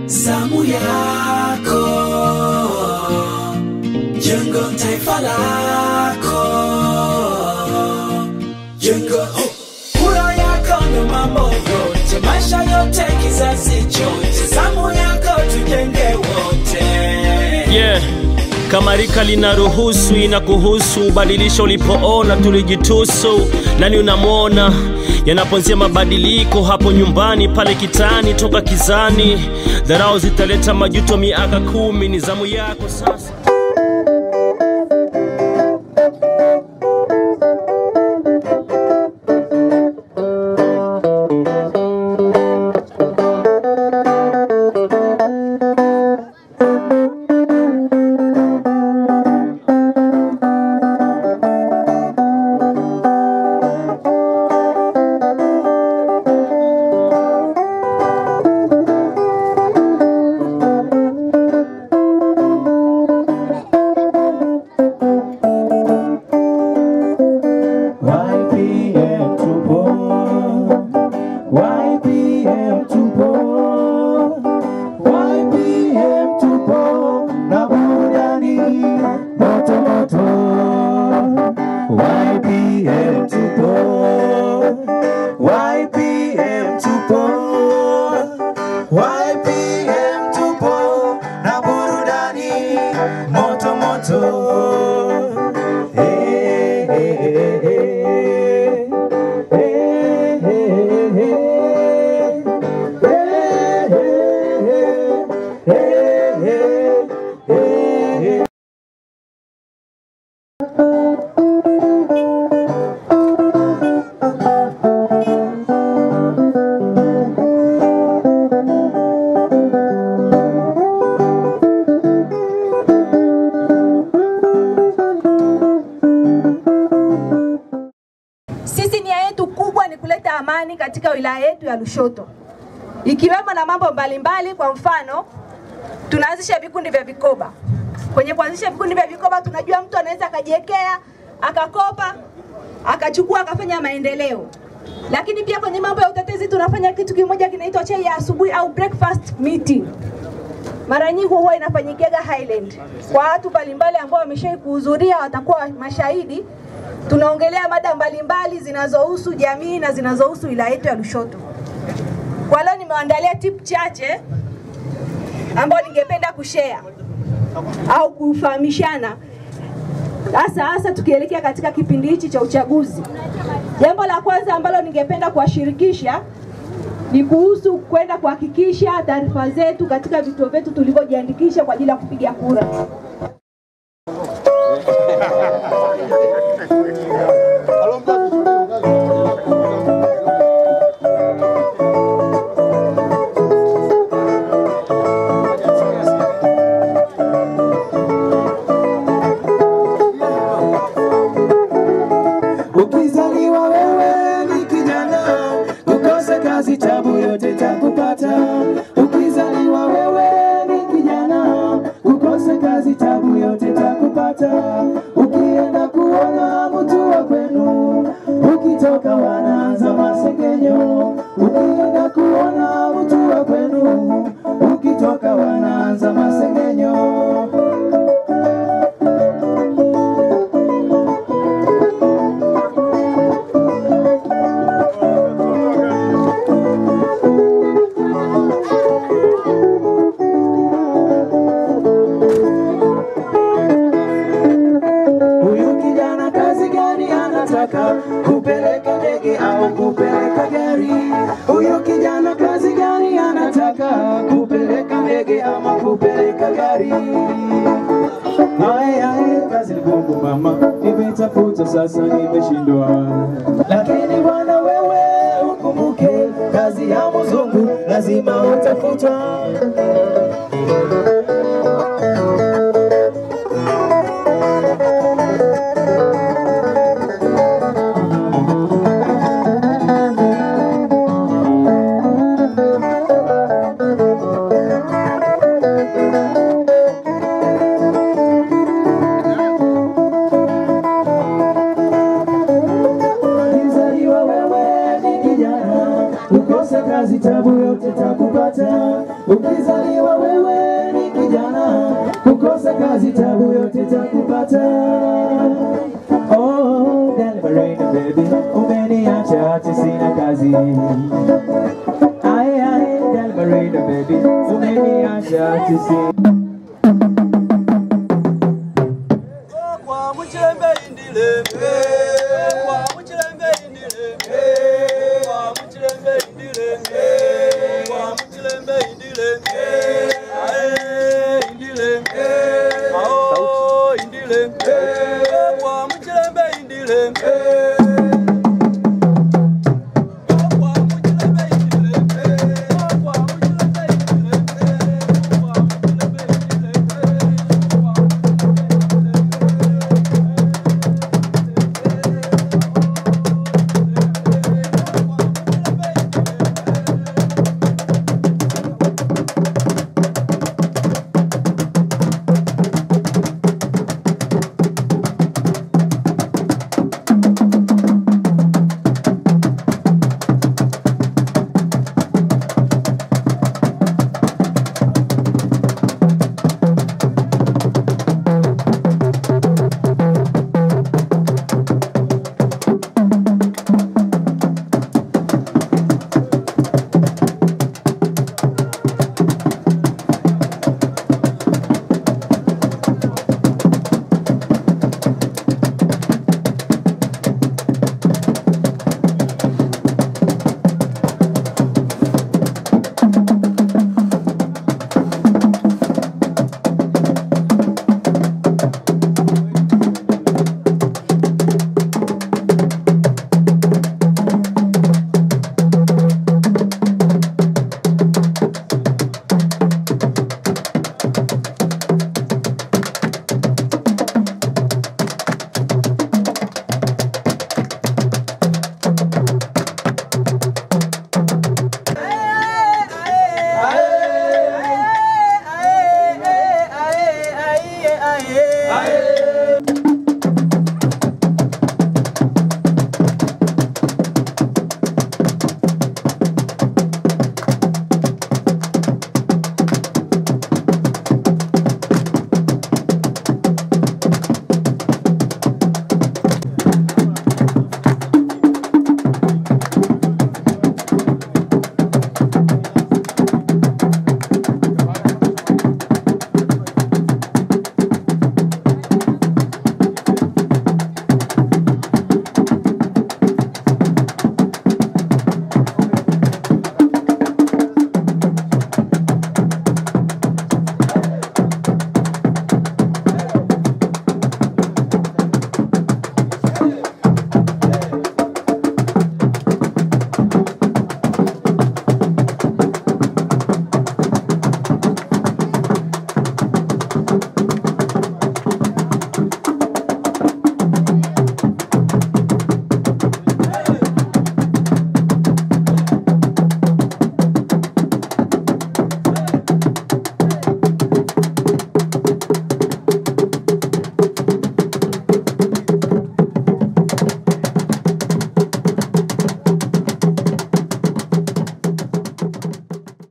Zamu yako, jengo taifa lako, jengo kura yako ndo mambo yote, maisha yote kizazi chote, zamu yako tujenge wote. Yeah. Kama rika linaruhusu inakuhusu, badilisha ulipoona tulijitusu. Nani unamwona yanaponzia mabadiliko hapo nyumbani pale kitani toka kizani. Dharau zitaleta majuto miaka 10, ni zamu yako sasa. Amani katika wilaya yetu ya Lushoto, ikiwemo na mambo mbalimbali. Kwa mfano, tunaanzisha vikundi vya vikoba. Kwenye kuanzisha vikundi vya vikoba, tunajua mtu anaweza akajiwekea, akakopa, akachukua, akafanya maendeleo. Lakini pia kwenye mambo ya utetezi tunafanya kitu kimoja kinaitwa chai ya asubuhi au breakfast meeting. Mara nyingi huwa inafanyikia Highland. Kwa watu mbalimbali ambao wameshawahi kuhudhuria watakuwa mashahidi. Tunaongelea mada mbalimbali zinazohusu jamii na zinazohusu wilaya yetu ya Lushoto. Kwa leo nimewaandalia tip chache ambao ningependa kushare au kufahamishana, hasa tukielekea katika kipindi hichi cha uchaguzi. Jambo la kwanza ambalo ningependa kuwashirikisha ni kuhusu kwenda kuhakikisha taarifa zetu katika vituo vyetu tulivyojiandikisha kwa ajili ya kupiga kura. Ukizaliwa wewe ni kijana, ukose kazi tabu yote takupata. Ukizaliwa wewe ni kijana, ukose kazi tabu yote takupata. Ukienda kuona mtu wa kwenu, ukitoka wanaanza masengenyo. Ukienda kuona mtu wa kwenu, ukitoka wanaanza masengenyo. Kupeleka ndege au kupeleka gari? Huyo kijana kazi gani anataka? Kupeleka ndege ama kupeleka gari? Ae, kazi ngumu mama, nimetafuta sasa nimeshindwa. Lakini bwana wewe ukumbuke, kazi ya mzungu lazima utafuta. Ukose kukosa kazi tabu yote takupata. Ukizaliwa wewe ni kijana, kukosa kazi tabu yote takupata. Oh, Delmarina baby, umeniacha ati sina kazi. Aye, Delmarina baby, umeniacha ati sina